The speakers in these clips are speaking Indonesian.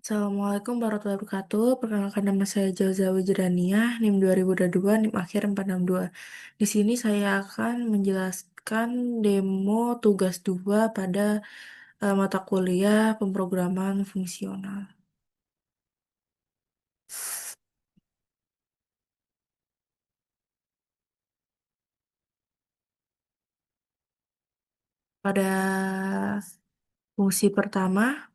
Assalamualaikum warahmatullahi wabarakatuh. Perkenalkan nama saya Jalzawi Jedaniah, NIM 2022, NIM akhir 462. Di sini saya akan menjelaskan demo tugas 2 pada mata kuliah pemrograman fungsional. Pada fungsi pertama,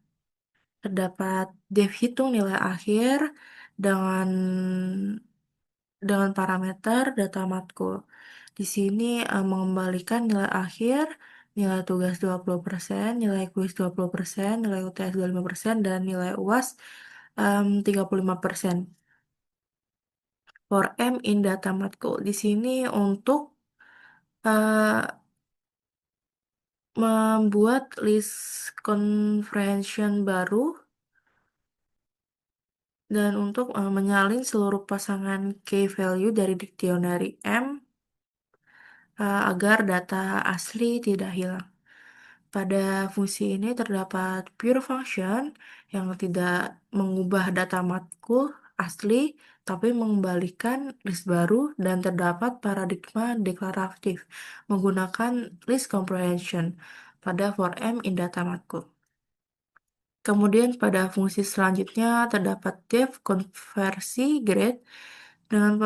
terdapat def hitung nilai akhir dengan parameter data matkul. Di sini mengembalikan nilai akhir, nilai tugas 20%, nilai kuis 20%, nilai UTS 25%, dan nilai UAS 35%. For M in data matkul. Di sini untuk eh, membuat list convention baru dan untuk menyalin seluruh pasangan key value dari dictionary M agar data asli tidak hilang. Pada fungsi ini terdapat pure function yang tidak mengubah data matkul asli, tapi mengembalikan list baru dan terdapat paradigma deklaratif menggunakan list comprehension pada for M in data matkul. Kemudian pada fungsi selanjutnya terdapat def konversi grade dengan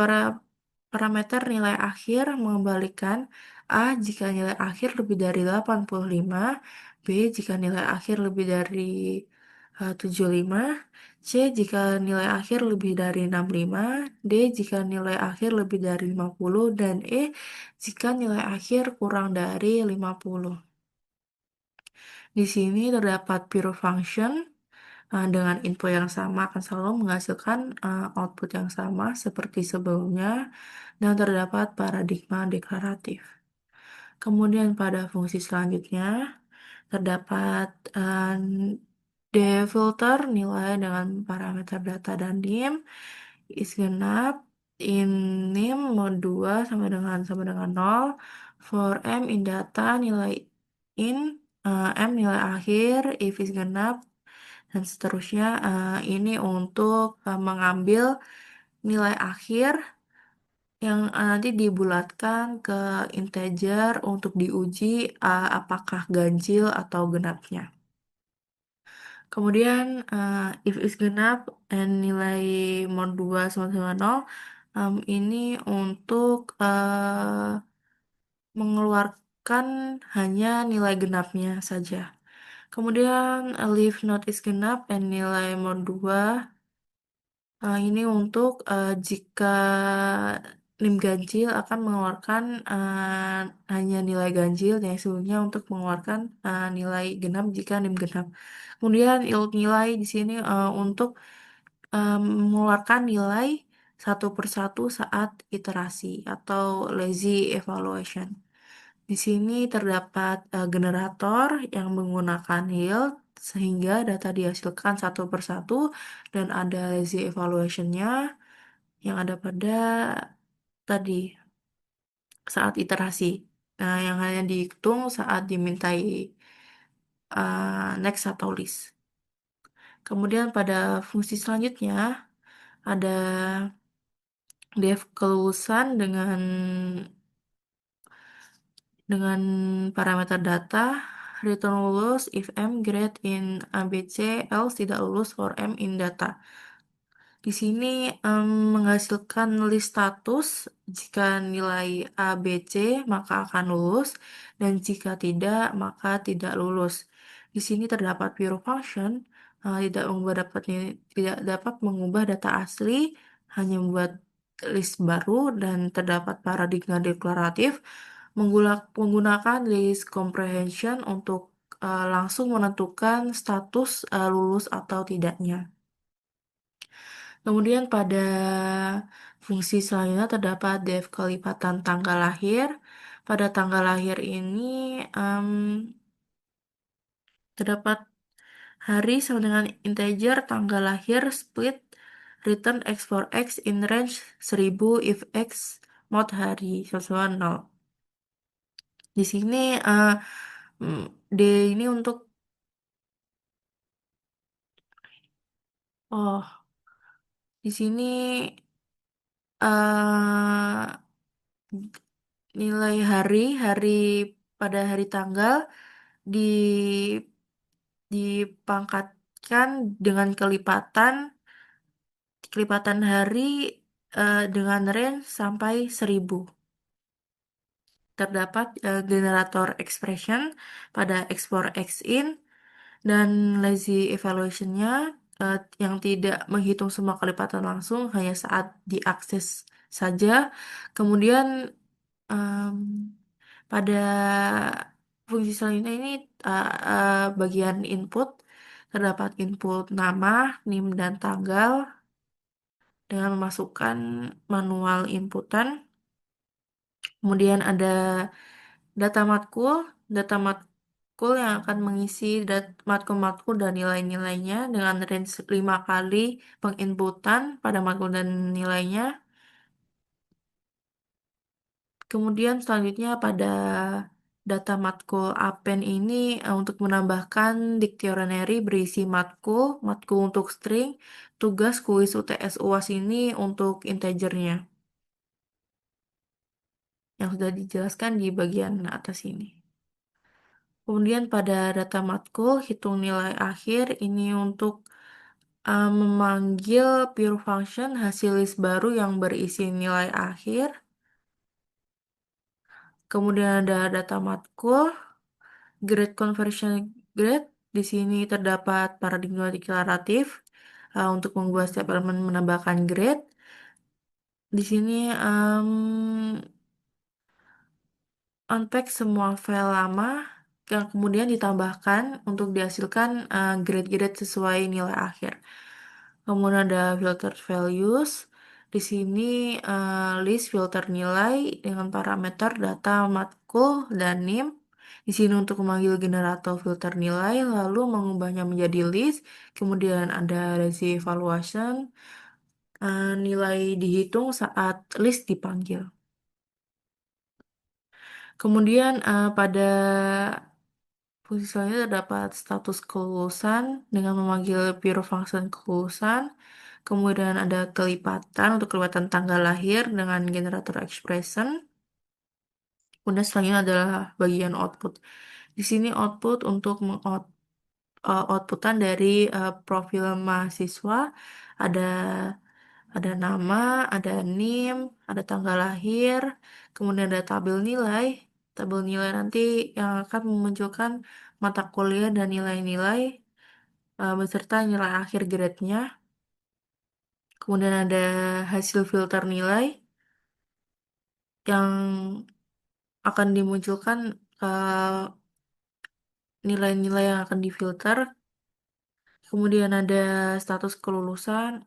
parameter nilai akhir mengembalikan A jika nilai akhir lebih dari 85, B jika nilai akhir lebih dari 75, C jika nilai akhir lebih dari 65, D jika nilai akhir lebih dari 50, dan E jika nilai akhir kurang dari 50. Di sini terdapat pure function dengan info yang sama akan selalu menghasilkan output yang sama seperti sebelumnya dan terdapat paradigma deklaratif. Kemudian pada fungsi selanjutnya terdapat defilter nilai dengan parameter data dan dim is genap in nim mod 2 sama dengan 0 for m in data nilai in m nilai akhir if is genap dan seterusnya. Ini untuk mengambil nilai akhir yang nanti dibulatkan ke integer untuk diuji apakah ganjil atau genapnya. Kemudian if is genap dan nilai mod 2 sama 0 ini untuk mengeluarkan hanya nilai genapnya saja. Kemudian leave not is genap dan nilai mod 2 ini untuk jika NIM ganjil akan mengeluarkan hanya nilai ganjil yang sebelumnya untuk mengeluarkan nilai genap jika NIM genap. Kemudian nilai di sini untuk mengeluarkan nilai satu persatu saat iterasi atau lazy evaluation. Di sini terdapat generator yang menggunakan yield sehingga data dihasilkan satu persatu dan ada lazy evaluation-nya yang ada pada tadi saat iterasi. Nah, yang hanya dihitung saat dimintai next atau list. Kemudian pada fungsi selanjutnya ada def kelulusan dengan parameter data return lulus if M grade in ABC else tidak lulus for M in data. Di sini menghasilkan list status jika nilai A, B, C maka akan lulus dan jika tidak maka tidak lulus. Di sini terdapat pure function tidak dapat mengubah data asli, hanya membuat list baru dan terdapat paradigma deklaratif menggunakan list comprehension untuk langsung menentukan status lulus atau tidaknya. Kemudian pada fungsi selanjutnya terdapat def kelipatan tanggal lahir. Pada tanggal lahir ini terdapat hari sama dengan integer tanggal lahir split return x for x in range 1000 if x mod hari sama 0. Di sini D ini untuk Oh, di sini eh nilai hari pada hari tanggal di dipangkatkan dengan kelipatan hari dengan range sampai 1000. Terdapat generator expression pada export X-in dan lazy evaluation-nya yang tidak menghitung semua kelipatan langsung, hanya saat diakses saja. Kemudian em, pada fungsi selanjutnya ini bagian input, terdapat input nama, NIM, dan tanggal dengan memasukkan manual inputan. Kemudian ada data matkul, data matkul yang akan mengisi matkul-matkul dan nilai-nilainya dengan range 5 kali penginputan pada matkul dan nilainya. Kemudian selanjutnya pada data matkul append ini untuk menambahkan dictionary berisi matkul, matkul untuk string, tugas kuis UTS UAS ini untuk integernya yang sudah dijelaskan di bagian atas ini. Kemudian pada data matkul, hitung nilai akhir ini untuk memanggil pure function hasil list baru yang berisi nilai akhir. Kemudian ada data matkul, grade conversion grade. Di sini terdapat paradigma deklaratif untuk mengubah setiap elemen menambahkan grade. Di sini unpack semua file lama yang kemudian ditambahkan untuk dihasilkan grade-grade sesuai nilai akhir. Kemudian ada filter values. Di sini list filter nilai dengan parameter data matkul dan NIM. Di sini untuk memanggil generator filter nilai lalu mengubahnya menjadi list. Kemudian ada resi evaluation. Nilai dihitung saat list dipanggil. Kemudian pada fungsi selanjutnya terdapat status kelulusan dengan memanggil pure function kelulusan. Kemudian ada kelipatan untuk kelipatan tanggal lahir dengan generator expression. Kemudian selanjutnya adalah bagian output. Di sini output untuk outputan dari profil mahasiswa ada ada nama, ada NIM, ada tanggal lahir, kemudian ada tabel nilai. Tabel nilai nanti yang akan memunculkan mata kuliah dan nilai-nilai beserta nilai akhir grade-nya. Kemudian ada hasil filter nilai yang akan dimunculkan nilai-nilai yang akan difilter. Kemudian ada status kelulusan,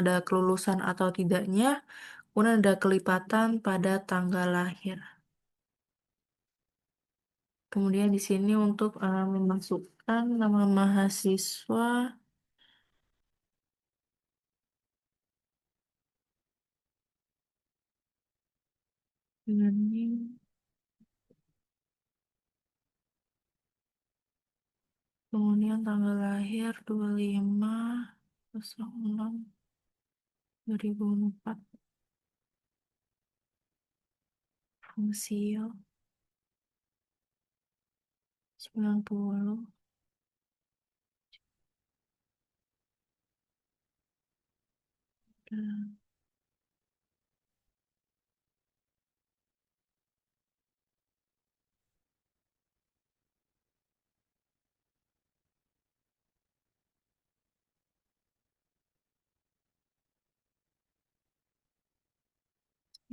ada kelulusan atau tidaknya. Kemudian ada kelipatan pada tanggal lahir. Kemudian di sini untuk memasukkan nama mahasiswa. Ini, kemudian tanggal lahir 25/06/2004. Fungsi 90. Dan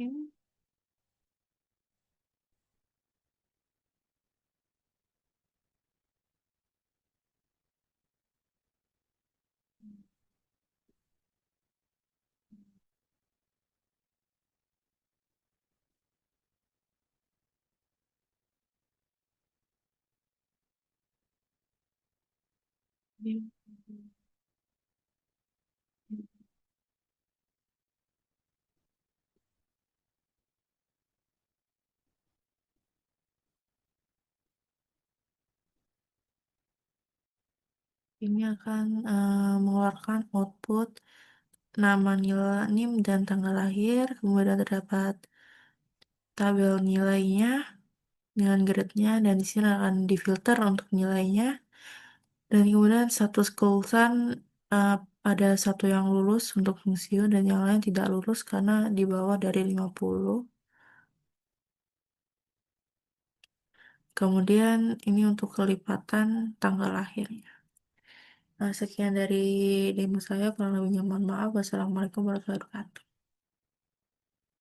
ini Ini akan mengeluarkan output nama, nilai NIM, dan tanggal lahir. Kemudian terdapat tabel nilainya dengan grade-nya, dan di sini akan difilter untuk nilainya. Dan kemudian status kelulusan, eh, ada satu yang lulus untuk fungsiun dan yang lain tidak lulus karena di bawah dari 50. Kemudian ini untuk kelipatan tanggal lahirnya. Nah, sekian dari demo saya. Kurang lebihnya mohon maaf. Wassalamualaikum warahmatullahi wabarakatuh.